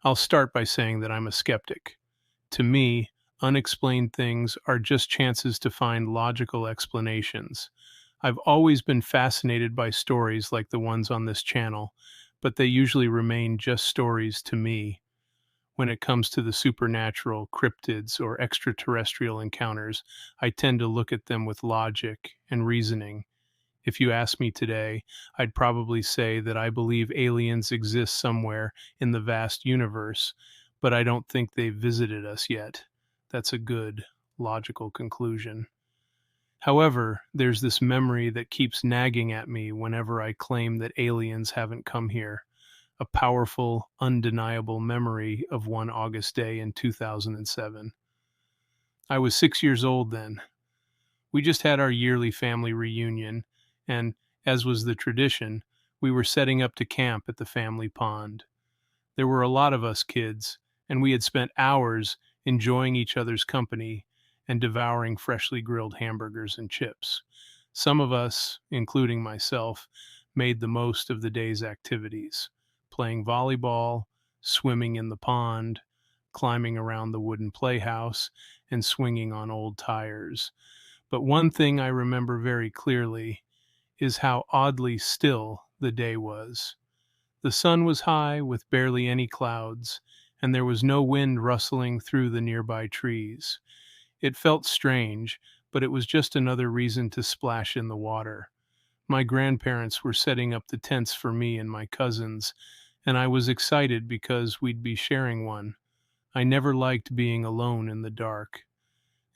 I'll start by saying that I'm a skeptic. To me, unexplained things are just chances to find logical explanations. I've always been fascinated by stories like the ones on this channel, but they usually remain just stories to me. When it comes to the supernatural, cryptids, or extraterrestrial encounters, I tend to look at them with logic and reasoning. If you ask me today, I'd probably say that I believe aliens exist somewhere in the vast universe, but I don't think they've visited us yet. That's a good, logical conclusion. However, there's this memory that keeps nagging at me whenever I claim that aliens haven't come here. A powerful, undeniable memory of one August day in 2007. I was 6 years old then. We just had our yearly family reunion, and, as was the tradition, we were setting up to camp at the family pond. There were a lot of us kids, and we had spent hours enjoying each other's company and devouring freshly grilled hamburgers and chips. Some of us, including myself, made the most of the day's activities, playing volleyball, swimming in the pond, climbing around the wooden playhouse, and swinging on old tires. But one thing I remember very clearly is how oddly still the day was. The sun was high with barely any clouds, and there was no wind rustling through the nearby trees. It felt strange, but it was just another reason to splash in the water. My grandparents were setting up the tents for me and my cousins, and I was excited because we'd be sharing one. I never liked being alone in the dark.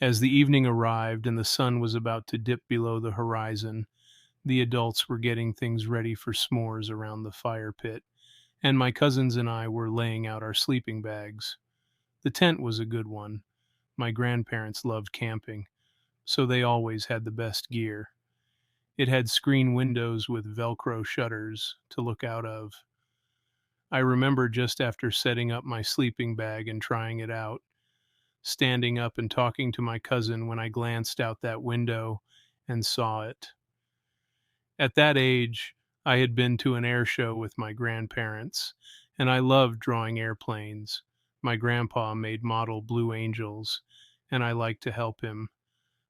As the evening arrived and the sun was about to dip below the horizon, the adults were getting things ready for s'mores around the fire pit, and my cousins and I were laying out our sleeping bags. The tent was a good one. My grandparents loved camping, so they always had the best gear. It had screen windows with Velcro shutters to look out of. I remember just after setting up my sleeping bag and trying it out, standing up and talking to my cousin when I glanced out that window and saw it. At that age, I had been to an air show with my grandparents, and I loved drawing airplanes. My grandpa made model Blue Angels, and I liked to help him.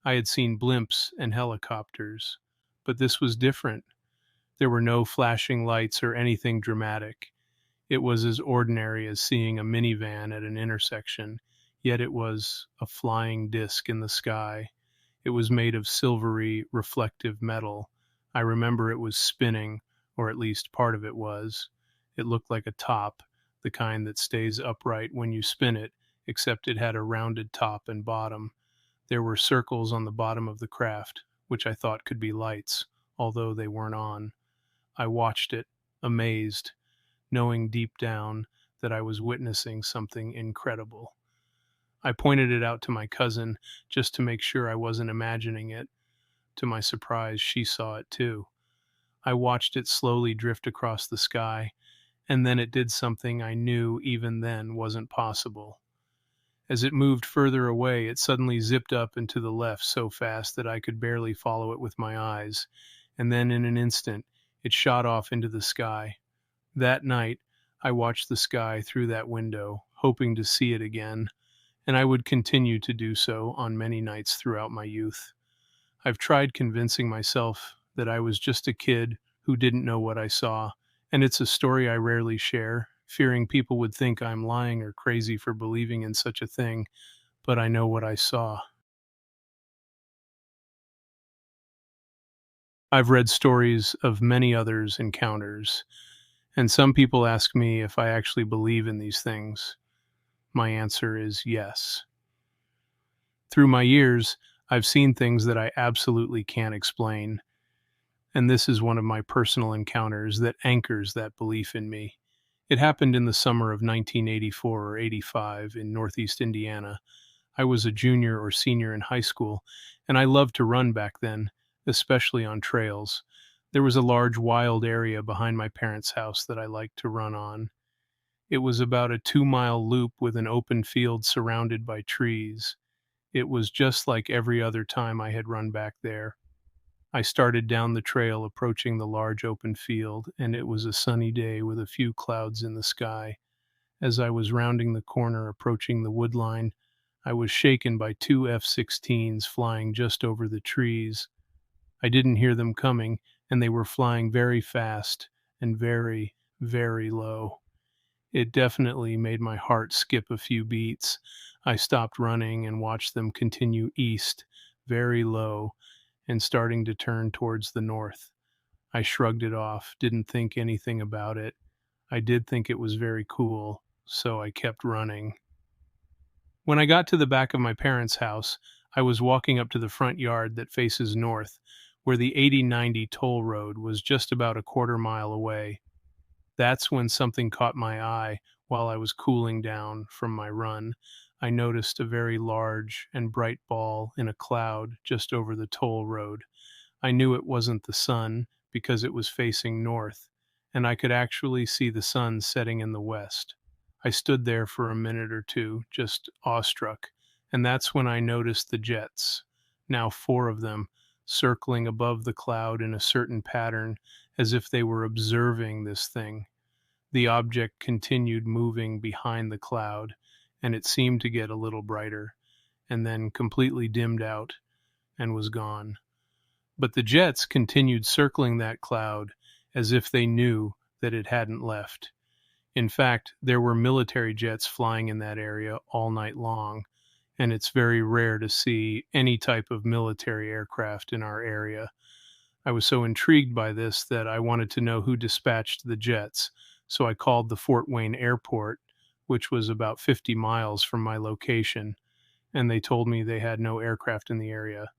I had seen blimps and helicopters, but this was different. There were no flashing lights or anything dramatic. It was as ordinary as seeing a minivan at an intersection, yet it was a flying disc in the sky. It was made of silvery, reflective metal. I remember it was spinning, or at least part of it was. It looked like a top, the kind that stays upright when you spin it, except it had a rounded top and bottom. There were circles on the bottom of the craft, which I thought could be lights, although they weren't on. I watched it, amazed, knowing deep down that I was witnessing something incredible. I pointed it out to my cousin just to make sure I wasn't imagining it. To my surprise, she saw it too. I watched it slowly drift across the sky, and then it did something I knew even then wasn't possible. As it moved further away, it suddenly zipped up and to the left so fast that I could barely follow it with my eyes, and then in an instant, it shot off into the sky. That night, I watched the sky through that window, hoping to see it again, and I would continue to do so on many nights throughout my youth. I've tried convincing myself that I was just a kid who didn't know what I saw, and it's a story I rarely share, fearing people would think I'm lying or crazy for believing in such a thing, but I know what I saw. I've read stories of many others' encounters, and some people ask me if I actually believe in these things. My answer is yes. Through my years, I've seen things that I absolutely can't explain, and this is one of my personal encounters that anchors that belief in me. It happened in the summer of 1984 or 85 in Northeast Indiana. I was a junior or senior in high school, and I loved to run back then, especially on trails. There was a large wild area behind my parents' house that I liked to run on. It was about a 2-mile loop with an open field surrounded by trees. It was just like every other time I had run back there. I started down the trail approaching the large open field, and it was a sunny day with a few clouds in the sky. As I was rounding the corner approaching the wood line, I was shaken by two F-16s flying just over the trees. I didn't hear them coming, and they were flying very fast and very, very low. It definitely made my heart skip a few beats. I stopped running and watched them continue east, very low, and starting to turn towards the north. I shrugged it off, didn't think anything about it. I did think it was very cool, so I kept running. When I got to the back of my parents' house, I was walking up to the front yard that faces north, where the 8090 toll road was just about a quarter mile away. That's when something caught my eye while I was cooling down from my run. I noticed a very large and bright ball in a cloud just over the toll road. I knew it wasn't the sun because it was facing north, and I could actually see the sun setting in the west. I stood there for a minute or two, just awestruck, and that's when I noticed the jets, now four of them, circling above the cloud in a certain pattern as if they were observing this thing. The object continued moving behind the cloud, and it seemed to get a little brighter, and then completely dimmed out and was gone. But the jets continued circling that cloud as if they knew that it hadn't left. In fact, there were military jets flying in that area all night long, and it's very rare to see any type of military aircraft in our area. I was so intrigued by this that I wanted to know who dispatched the jets, so I called the Fort Wayne Airport, which was about 50 miles from my location, and they told me they had no aircraft in the area.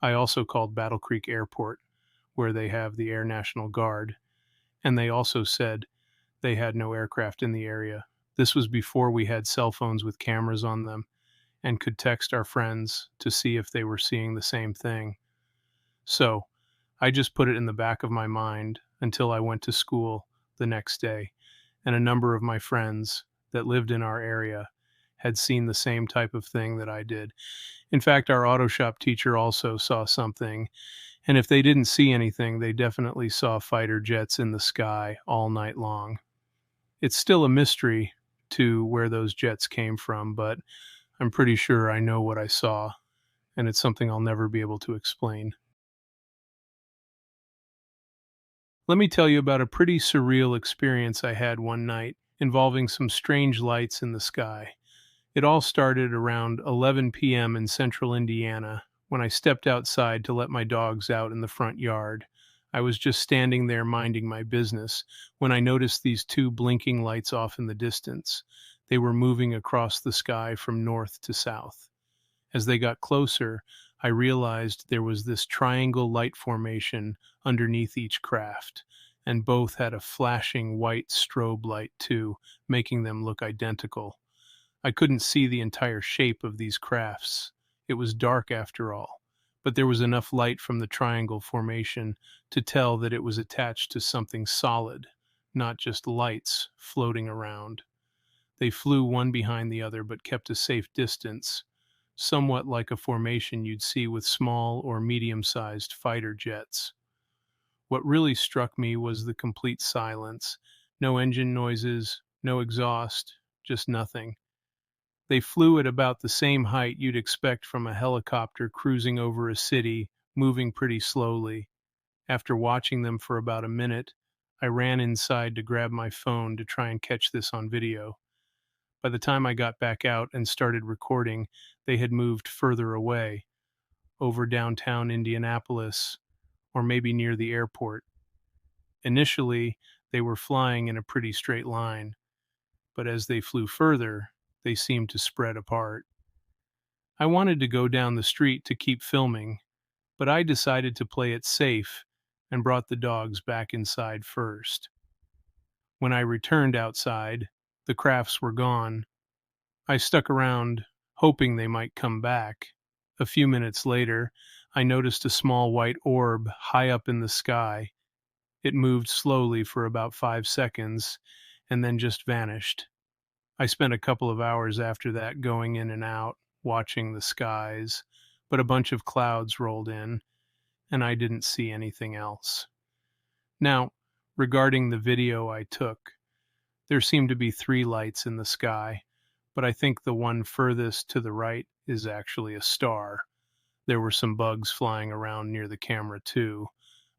I also called Battle Creek Airport, where they have the Air National Guard, and they also said they had no aircraft in the area. This was before we had cell phones with cameras on them and could text our friends to see if they were seeing the same thing. So, I just put it in the back of my mind until I went to school the next day, and a number of my friends that lived in our area had seen the same type of thing that I did. In fact, our auto shop teacher also saw something, and if they didn't see anything, they definitely saw fighter jets in the sky all night long. It's still a mystery to where those jets came from, but I'm pretty sure I know what I saw, and it's something I'll never be able to explain. Let me tell you about a pretty surreal experience I had one night involving some strange lights in the sky. It all started around 11 p.m. in central Indiana when I stepped outside to let my dogs out in the front yard. I was just standing there minding my business when I noticed these two blinking lights off in the distance. They were moving across the sky from north to south. As they got closer, I realized there was this triangle light formation underneath each craft, and both had a flashing white strobe light too, making them look identical. I couldn't see the entire shape of these crafts. It was dark after all, but there was enough light from the triangle formation to tell that it was attached to something solid, not just lights floating around. They flew one behind the other but kept a safe distance, somewhat like a formation you'd see with small or medium-sized fighter jets. What really struck me was the complete silence. No engine noises, no exhaust, just nothing. They flew at about the same height you'd expect from a helicopter cruising over a city, moving pretty slowly. After watching them for about a minute, I ran inside to grab my phone to try and catch this on video. By the time I got back out and started recording, they had moved further away, over downtown Indianapolis, or maybe near the airport. Initially, they were flying in a pretty straight line, but as they flew further, they seemed to spread apart. I wanted to go down the street to keep filming, but I decided to play it safe and brought the dogs back inside first. When I returned outside, the crafts were gone. I stuck around, hoping they might come back. A few minutes later, I noticed a small white orb high up in the sky. It moved slowly for about 5 seconds and then just vanished. I spent a couple of hours after that going in and out, watching the skies, but a bunch of clouds rolled in, and I didn't see anything else. Now, regarding the video I took, There seem to be three lights in the sky, but I think the one furthest to the right is actually a star. There were some bugs flying around near the camera, too.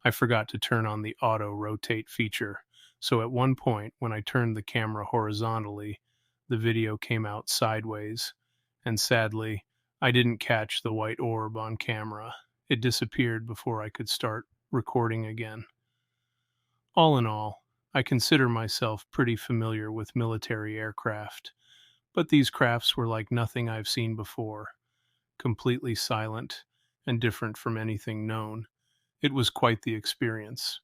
I forgot to turn on the auto rotate feature, so at one point, when I turned the camera horizontally, the video came out sideways, and sadly, I didn't catch the white orb on camera. It disappeared before I could start recording again. All in all, I consider myself pretty familiar with military aircraft, but these crafts were like nothing I've seen before, completely silent and different from anything known. It was quite the experience.